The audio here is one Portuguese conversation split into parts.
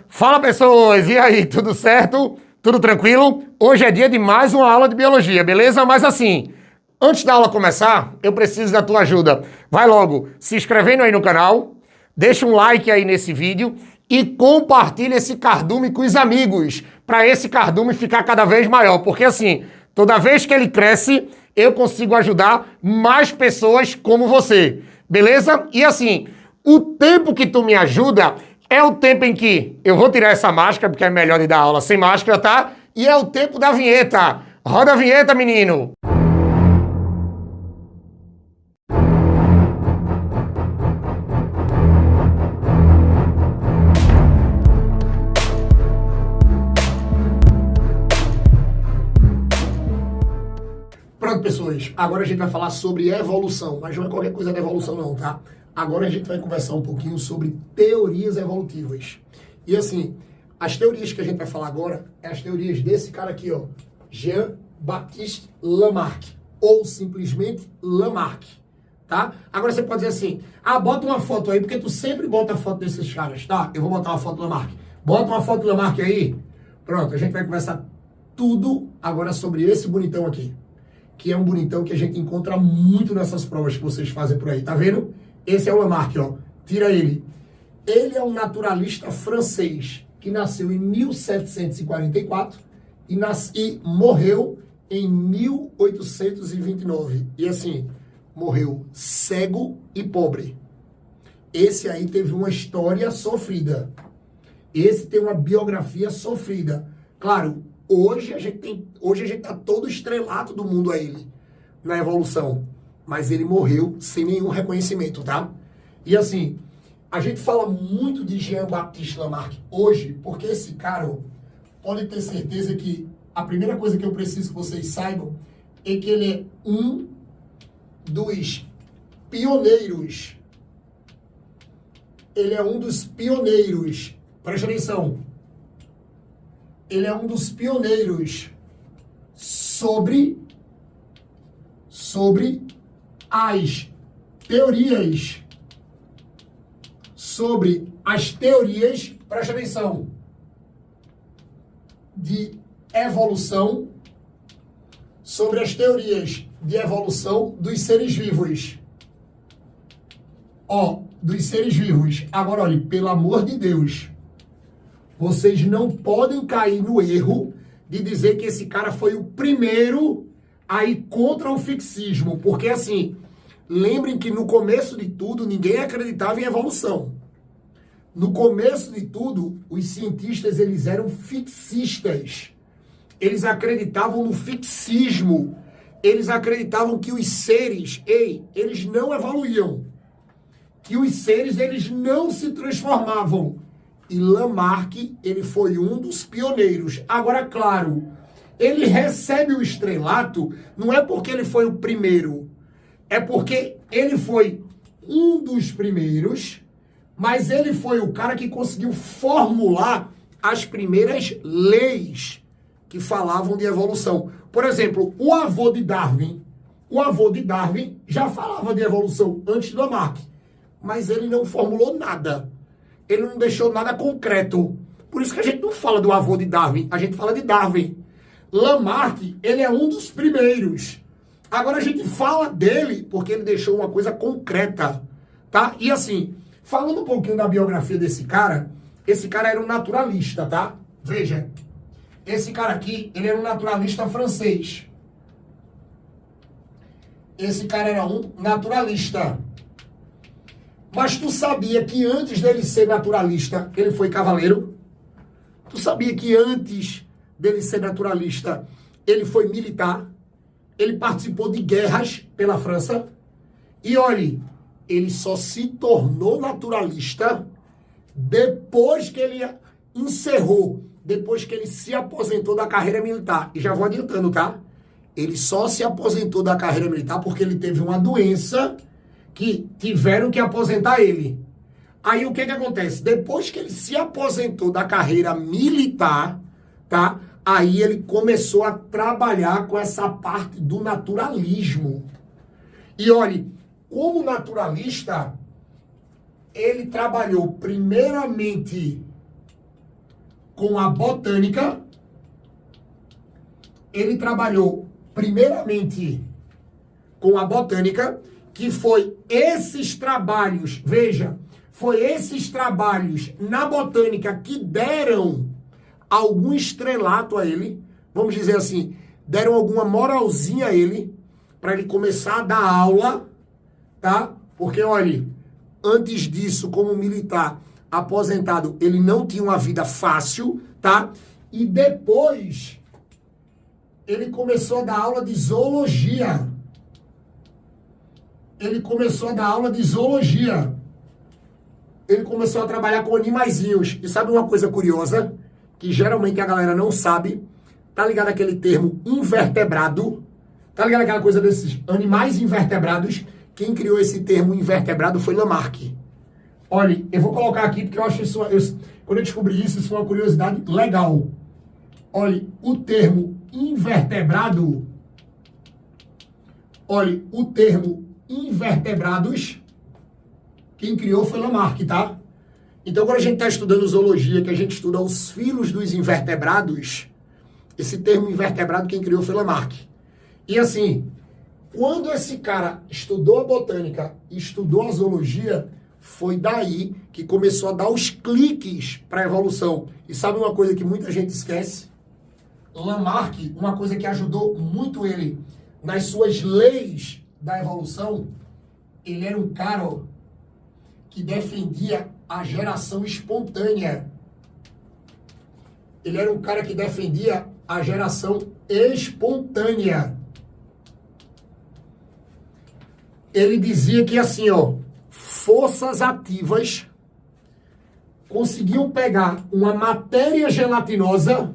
Fala, pessoas! E aí, tudo certo? Tudo tranquilo? Hoje é dia de mais uma aula de biologia, beleza? Mas assim, antes da aula começar, eu preciso da tua ajuda. Vai logo se inscrevendo aí no canal, deixa um like aí nesse vídeo e compartilha esse cardume com os amigos, para esse cardume ficar cada vez maior, porque assim, toda vez que ele cresce, eu consigo ajudar mais pessoas como você, beleza? E assim, o tempo que tu me ajuda é o tempo em que eu vou tirar essa máscara, porque é melhor de dar aula sem máscara, tá? E é o tempo da vinheta. Roda a vinheta, menino! Pronto, pessoas. Agora a gente vai falar sobre evolução, mas não é qualquer coisa da evolução não, tá? Agora a gente vai conversar um pouquinho sobre teorias evolutivas. E assim, as teorias que a gente vai falar agora é as teorias desse cara aqui, ó, Jean-Baptiste Lamarck, ou simplesmente Lamarck, tá? Agora você pode dizer assim, bota uma foto aí, porque tu sempre bota a foto desses caras, tá? Eu vou botar uma foto do Lamarck. Bota uma foto do Lamarck aí. Pronto, a gente vai conversar tudo agora sobre esse bonitão aqui, que é um bonitão que a gente encontra muito nessas provas que vocês fazem por aí, tá vendo? Esse é o Lamarck, ó. Tira ele. Ele é um naturalista francês que nasceu em 1744 e morreu em 1829. E assim, morreu cego e pobre. Esse aí teve uma história sofrida. Esse tem uma biografia sofrida. Claro, hoje a gente tá todo estrelato do mundo a ele, na evolução. Mas ele morreu sem nenhum reconhecimento, tá? E assim, a gente fala muito de Jean-Baptiste Lamarck hoje, porque esse cara, ó, pode ter certeza que a primeira coisa que eu preciso que vocês saibam é que ele é um dos pioneiros. Ele é um dos pioneiros. Presta atenção. Ele é um dos pioneiros sobre as teorias, presta atenção, de evolução, sobre as teorias de evolução dos seres vivos. Dos seres vivos. Agora, olhe, pelo amor de Deus, vocês não podem cair no erro de dizer que esse cara foi o primeiro a ir contra o fixismo. Porque, assim, lembrem que no começo de tudo, ninguém acreditava em evolução. No começo de tudo, os cientistas, eles eram fixistas. Eles acreditavam no fixismo. Eles acreditavam que os seres, eles não evoluíam. Que os seres, eles não se transformavam. E Lamarck, ele foi um dos pioneiros. Agora, claro, ele recebe o estrelato, não é porque ele foi o primeiro, é porque ele foi um dos primeiros, mas ele foi o cara que conseguiu formular as primeiras leis que falavam de evolução. Por exemplo, o avô de Darwin já falava de evolução antes de Lamarck, mas ele não formulou nada. Ele não deixou nada concreto. Por isso que a gente não fala do avô de Darwin, a gente fala de Darwin. Lamarck, ele é um dos primeiros. Agora a gente fala dele porque ele deixou uma coisa concreta, tá? E assim, falando um pouquinho da biografia desse cara, esse cara era um naturalista, tá? Veja, esse cara aqui, ele era um naturalista francês. Esse cara era um naturalista. Mas tu sabia que antes dele ser naturalista, ele foi cavaleiro? Tu sabia que antes dele ser naturalista, ele foi militar? Ele participou de guerras pela França? E olhe, ele só se tornou naturalista depois que ele encerrou, depois que ele se aposentou da carreira militar. E já vou adiantando, tá? Ele só se aposentou da carreira militar porque ele teve uma doença que tiveram que aposentar ele. Aí o que acontece? Depois que ele se aposentou da carreira militar, tá? Aí ele começou a trabalhar com essa parte do naturalismo. E olhe, como naturalista, ele trabalhou primeiramente com a botânica, ele trabalhou primeiramente com a botânica, que foi esses trabalhos, veja, foi esses trabalhos na botânica que deram algum estrelato a ele, vamos dizer assim, deram alguma moralzinha a ele, para ele começar a dar aula, tá? Porque, olha, antes disso, como militar aposentado, ele não tinha uma vida fácil, tá? E depois, ele começou a dar aula de zoologia. Ele começou a dar aula de zoologia. Ele começou a trabalhar com animaizinhos. E sabe uma coisa curiosa? Que geralmente a galera não sabe. Tá ligado aquele termo invertebrado? Tá ligado aquela coisa desses animais invertebrados? Quem criou esse termo invertebrado foi Lamarck. Olha, eu vou colocar aqui porque eu acho isso... quando eu descobri isso, isso foi uma curiosidade legal. Olha, o termo invertebrado... Olha, o termo invertebrados, quem criou foi Lamarck, tá? Então, quando a gente está estudando zoologia, que a gente estuda os filos dos invertebrados, esse termo invertebrado, quem criou foi Lamarck. E assim, quando esse cara estudou a botânica, estudou a zoologia, foi daí que começou a dar os cliques para a evolução. E sabe uma coisa que muita gente esquece? Lamarck, uma coisa que ajudou muito ele nas suas leis da evolução, ele era um cara, ó, que defendia a geração espontânea. Ele era um cara que defendia a geração espontânea. Ele dizia que assim, ó, forças ativas conseguiam pegar uma matéria gelatinosa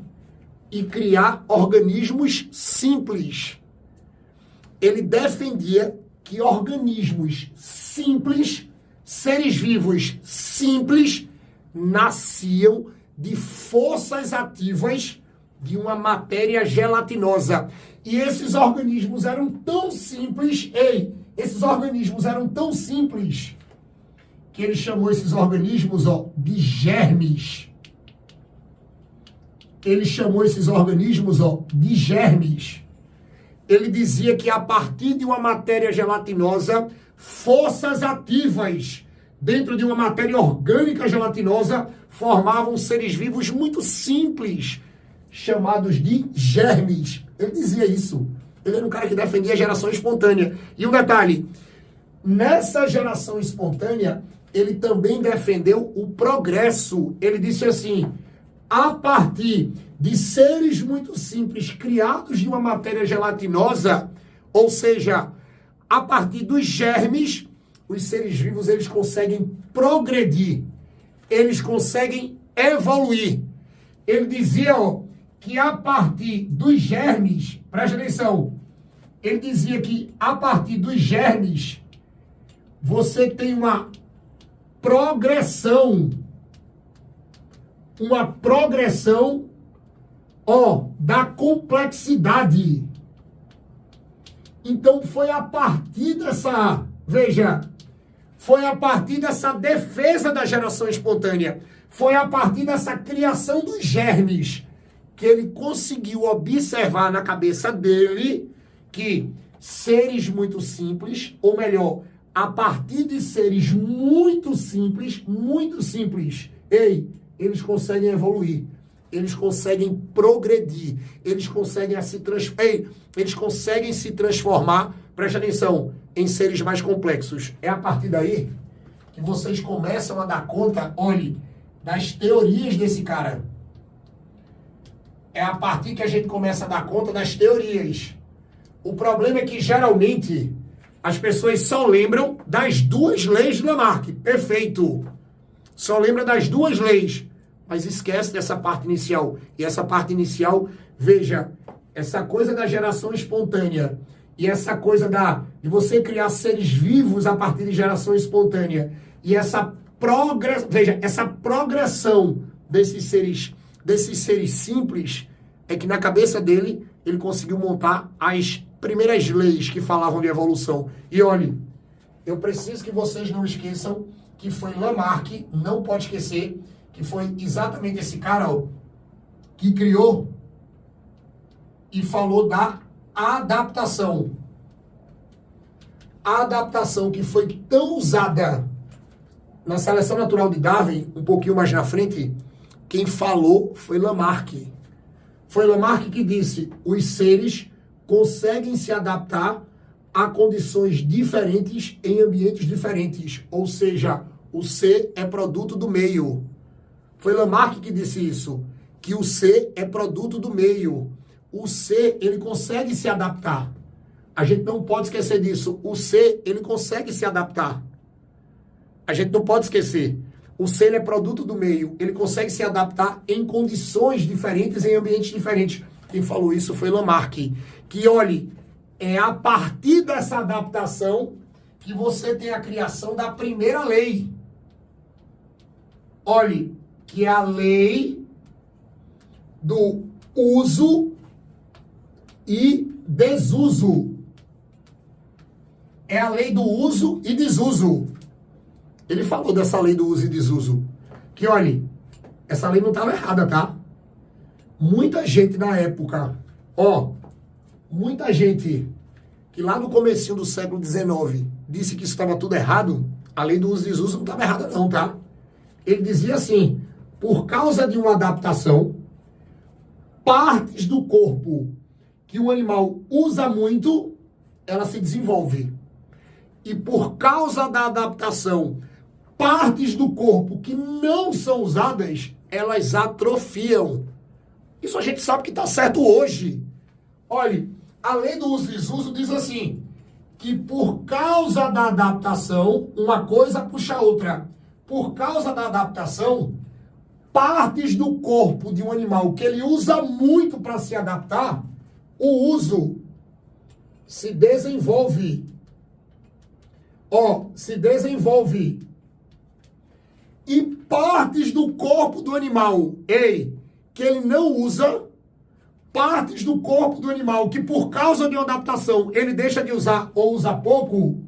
e criar organismos simples. Ele defendia que organismos simples, seres vivos simples, nasciam de forças ativas de uma matéria gelatinosa. E esses organismos eram tão simples, esses organismos eram tão simples, que ele chamou esses organismos, ó, de germes. Ele chamou esses organismos, ó, de germes. Ele dizia que a partir de uma matéria gelatinosa, forças ativas dentro de uma matéria orgânica gelatinosa formavam seres vivos muito simples, chamados de germes. Ele dizia isso. Ele era um cara que defendia a geração espontânea. E um detalhe, nessa geração espontânea, ele também defendeu o progresso. Ele disse assim, a partir de seres muito simples, criados de uma matéria gelatinosa, ou seja, a partir dos germes, os seres vivos, eles conseguem progredir, eles conseguem evoluir. Ele dizia, ó, que a partir dos germes, preste atenção, ele dizia que a partir dos germes, você tem uma progressão, ó, da complexidade. Então foi a partir dessa, veja, foi a partir dessa defesa da geração espontânea, foi a partir dessa criação dos germes que ele conseguiu observar na cabeça dele que seres muito simples, ou melhor, a partir de seres muito simples, eles conseguem evoluir, eles conseguem progredir, eles conseguem se transformar, preste atenção, em seres mais complexos. É a partir daí que vocês começam a dar conta, olhe, das teorias desse cara. É a partir que a gente começa a dar conta das teorias. O problema é que, geralmente, as pessoas só lembram das duas leis de Lamarck. Perfeito. Só lembra das duas leis. Mas esquece dessa parte inicial. E essa parte inicial, veja, essa coisa da geração espontânea e essa coisa de você criar seres vivos a partir de geração espontânea e essa progressão desses seres simples, é que na cabeça dele, ele conseguiu montar as primeiras leis que falavam de evolução. E olhe, eu preciso que vocês não esqueçam que foi Lamarck, não pode esquecer, que foi exatamente esse cara, ó, que criou e falou da adaptação. A adaptação que foi tão usada na seleção natural de Darwin, um pouquinho mais na frente, quem falou foi Lamarck. Foi Lamarck que disse: os seres conseguem se adaptar a condições diferentes em ambientes diferentes. Ou seja, o ser é produto do meio. Foi Lamarck que disse isso, que o ser é produto do meio. O ser, ele consegue se adaptar. A gente não pode esquecer disso. O ser, ele consegue se adaptar. A gente não pode esquecer. O ser é produto do meio. Ele consegue se adaptar em condições diferentes, em ambientes diferentes. Quem falou isso foi Lamarck. Que, olhe, é a partir dessa adaptação que você tem a criação da primeira lei. Olhe, que é a lei do uso e desuso. É a lei do uso e desuso. Ele falou dessa lei do uso e desuso. Que, olhe, essa lei não estava errada, tá? Muita gente na época, muita gente que lá no comecinho do século XIX disse que isso estava tudo errado, a lei do uso e desuso não estava errada não, tá? Ele dizia assim: por causa de uma adaptação, partes do corpo que o animal usa muito, ela se desenvolve. E por causa da adaptação, partes do corpo que não são usadas, elas atrofiam. Isso a gente sabe que está certo hoje. Olha, a lei do uso e desuso diz assim, que por causa da adaptação, uma coisa puxa a outra. Por causa da adaptação, partes do corpo de um animal que ele usa muito para se adaptar, o uso se desenvolve. Se desenvolve. E partes do corpo do animal, que ele não usa, partes do corpo do animal que por causa de uma adaptação ele deixa de usar ou usa pouco,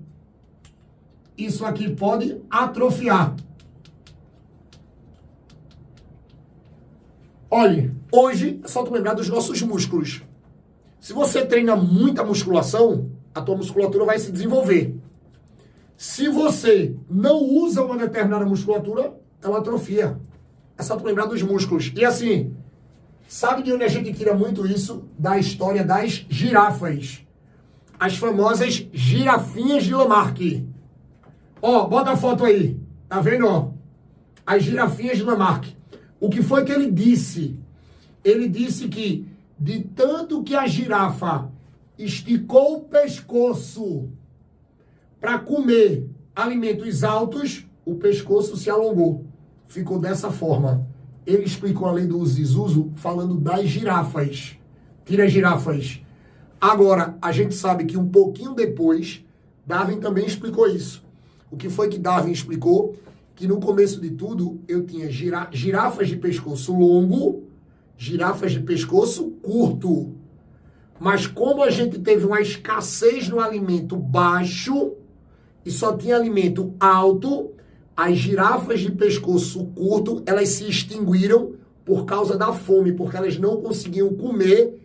isso aqui pode atrofiar. Olhe, hoje é só tu lembrar dos nossos músculos. Se você treina muita musculação, a tua musculatura vai se desenvolver. Se você não usa uma determinada musculatura, ela atrofia. É só tu lembrar dos músculos. E assim, sabe de onde a gente tira muito isso? Da história das girafas. As famosas girafinhas de Lamarck. Bota a foto aí. Tá vendo, As girafinhas de Lamarck. O que foi que ele disse? Ele disse que de tanto que a girafa esticou o pescoço para comer alimentos altos, o pescoço se alongou. Ficou dessa forma. Ele explicou a lei do uso e desuso falando das girafas. Tira as girafas. Agora, a gente sabe que um pouquinho depois, Darwin também explicou isso. O que foi que Darwin explicou? Que no começo de tudo, eu tinha girafas de pescoço longo, girafas de pescoço curto. Mas como a gente teve uma escassez no alimento baixo e só tinha alimento alto, as girafas de pescoço curto, elas se extinguiram por causa da fome, porque elas não conseguiam comer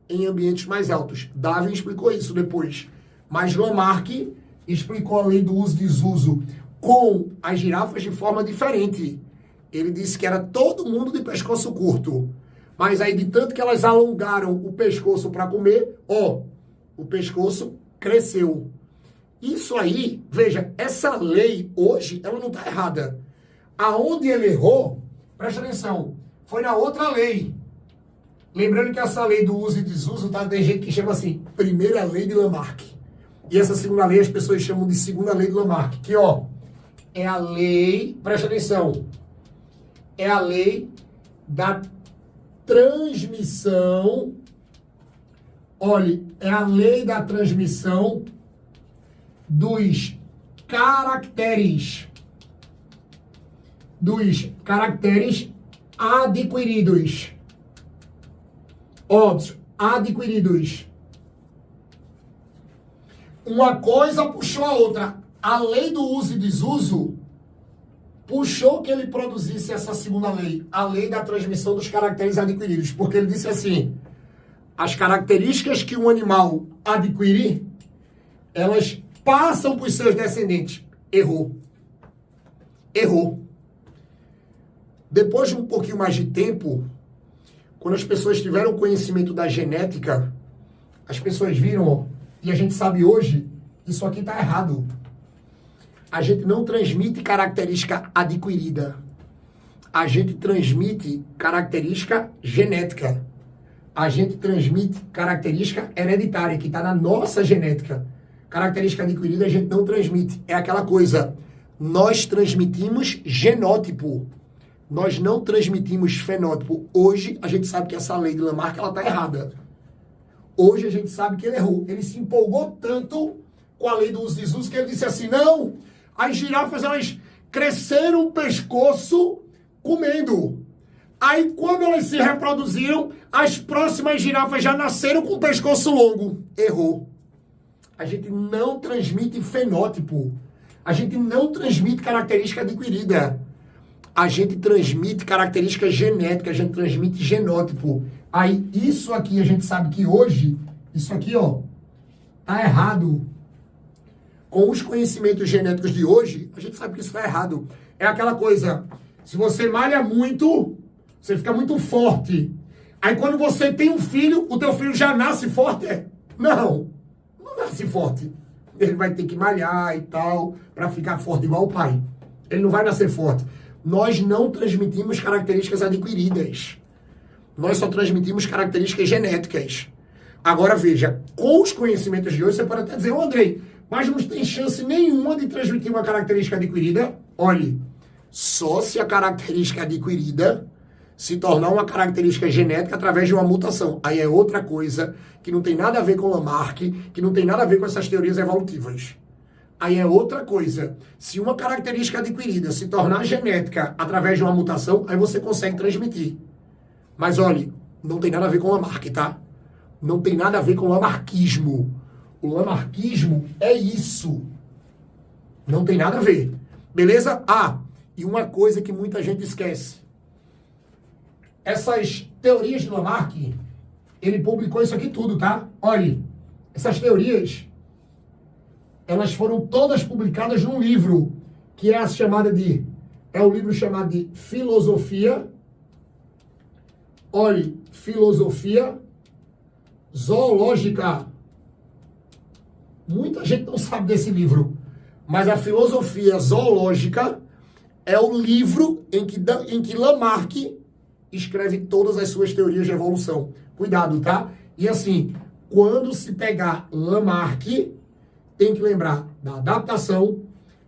em ambientes mais altos. Darwin explicou isso depois. Mas Lamarck explicou a lei do uso e desuso com as girafas de forma diferente. Ele disse que era todo mundo de pescoço curto. Mas aí, de tanto que elas alongaram o pescoço para comer, o pescoço cresceu. Isso aí, veja, essa lei hoje, ela não está errada. Aonde ele errou, presta atenção, foi na outra lei. Lembrando que essa lei do uso e desuso, tem gente que chama assim, primeira lei de Lamarck. E essa segunda lei as pessoas chamam de segunda lei de Lamarck. Que, é a lei, presta atenção, é a lei da transmissão, olhe, é a lei da transmissão dos caracteres adquiridos. Adquiridos. Uma coisa puxou a outra. A lei do uso e desuso puxou que ele produzisse essa segunda lei, a lei da transmissão dos caracteres adquiridos, porque ele disse assim, as características que um animal adquirir, elas passam para os seus descendentes. Errou. Errou. Depois de um pouquinho mais de tempo, quando as pessoas tiveram conhecimento da genética, as pessoas viram, ó, e a gente sabe hoje, isso aqui está errado. A gente não transmite característica adquirida. A gente transmite característica genética. A gente transmite característica hereditária, que está na nossa genética. Característica adquirida a gente não transmite. É aquela coisa, nós transmitimos genótipo. Nós não transmitimos fenótipo. Hoje a gente sabe que essa lei de Lamarck ela está errada. Hoje a gente sabe que ele errou. Ele se empolgou tanto com a lei do uso e desuso que ele disse assim, não, as girafas elas cresceram o pescoço comendo. Aí quando elas se reproduziram, as próximas girafas já nasceram com o pescoço longo. Errou. A gente não transmite fenótipo. A gente não transmite característica adquirida. A gente transmite característica genética, a gente transmite genótipo. Aí, isso aqui, a gente sabe que hoje, isso aqui, ó, tá errado. Com os conhecimentos genéticos de hoje, a gente sabe que isso tá errado. É aquela coisa, se você malha muito, você fica muito forte. Aí, quando você tem um filho, o teu filho já nasce forte? Não nasce forte. Ele vai ter que malhar e tal, para ficar forte igual o pai. Ele não vai nascer forte. Nós não transmitimos características adquiridas. Nós só transmitimos características genéticas. Agora, veja, com os conhecimentos de hoje, você pode até dizer, ô Andrei, mas não tem chance nenhuma de transmitir uma característica adquirida? Olhe, só se a característica adquirida se tornar uma característica genética através de uma mutação. Aí é outra coisa que não tem nada a ver com Lamarck, que não tem nada a ver com essas teorias evolutivas. Aí é outra coisa. Se uma característica adquirida se tornar genética através de uma mutação, aí você consegue transmitir. Mas olhe, não tem nada a ver com Lamarck, tá? Não tem nada a ver com lamarquismo. O lamarquismo é isso. Não tem nada a ver. Beleza? Ah, e uma coisa que muita gente esquece. Essas teorias de Lamarck, ele publicou isso aqui tudo, tá? Olhe, essas teorias, elas foram todas publicadas num livro, que é o livro chamado de Filosofia. Olhe, Filosofia Zoológica. Muita gente não sabe desse livro, mas a Filosofia Zoológica é o livro em que Lamarck escreve todas as suas teorias de evolução. Cuidado, tá? E assim, quando se pegar Lamarck, tem que lembrar da adaptação,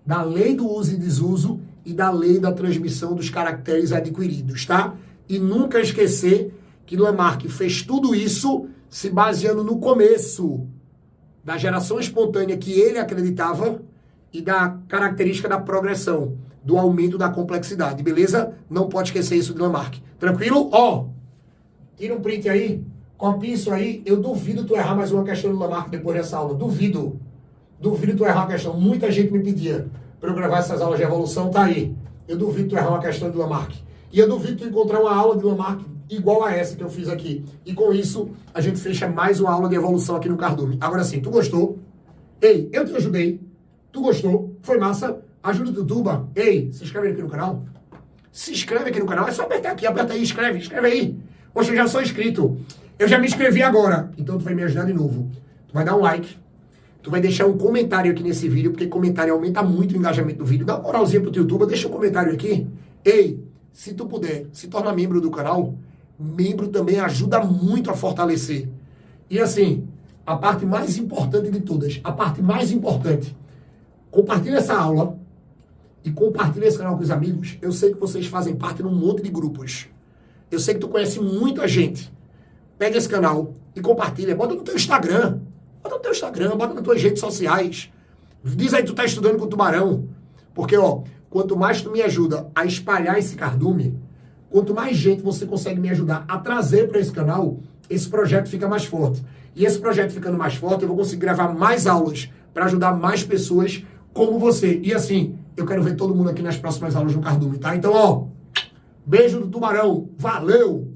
da lei do uso e desuso e da lei da transmissão dos caracteres adquiridos, tá? E nunca esquecer que Lamarck fez tudo isso se baseando no começo da geração espontânea que ele acreditava e da característica da progressão, do aumento da complexidade, beleza? Não pode esquecer isso de Lamarck. Tranquilo? Ó, tira um print aí, copia isso aí. Eu duvido tu errar mais uma questão do Lamarck depois dessa aula. Duvido tu errar uma questão. Muita gente me pedia para eu gravar essas aulas de evolução, tá aí. Eu duvido tu errar uma questão de Lamarck. E eu duvido tu encontrar uma aula de Lamarck igual a essa que eu fiz aqui. E com isso, a gente fecha mais uma aula de evolução aqui no Cardume. Agora sim, tu gostou? Ei, eu te ajudei. Tu gostou? Foi massa? Ajuda o Tutuba. Ei, se inscreve aqui no canal. Se inscreve aqui no canal. É só apertar aqui, aperta aí, escreve aí. Poxa, eu já sou inscrito. Eu já me inscrevi agora. Então tu vai me ajudar de novo. Tu vai dar um like. Tu vai deixar um comentário aqui nesse vídeo, porque comentário aumenta muito o engajamento do vídeo. Dá uma moralzinha pro YouTube, deixa um comentário aqui. Ei, se tu puder, se torna membro do canal. Membro também ajuda muito a fortalecer. E assim, a parte mais importante de todas, a parte mais importante, compartilha essa aula e compartilha esse canal com os amigos. Eu sei que vocês fazem parte de um monte de grupos. Eu sei que tu conhece muita gente. Pega esse canal e compartilha. Bota no teu Instagram. Bota nas tuas redes sociais. Diz aí que tu tá estudando com o Tubarão. Porque, ó, quanto mais tu me ajuda a espalhar esse cardume, quanto mais gente você consegue me ajudar a trazer para esse canal, esse projeto fica mais forte. E esse projeto ficando mais forte, eu vou conseguir gravar mais aulas para ajudar mais pessoas como você. E assim, Eu quero ver todo mundo aqui nas próximas aulas no Cardume, tá? Então, ó, beijo do tubarão. Valeu!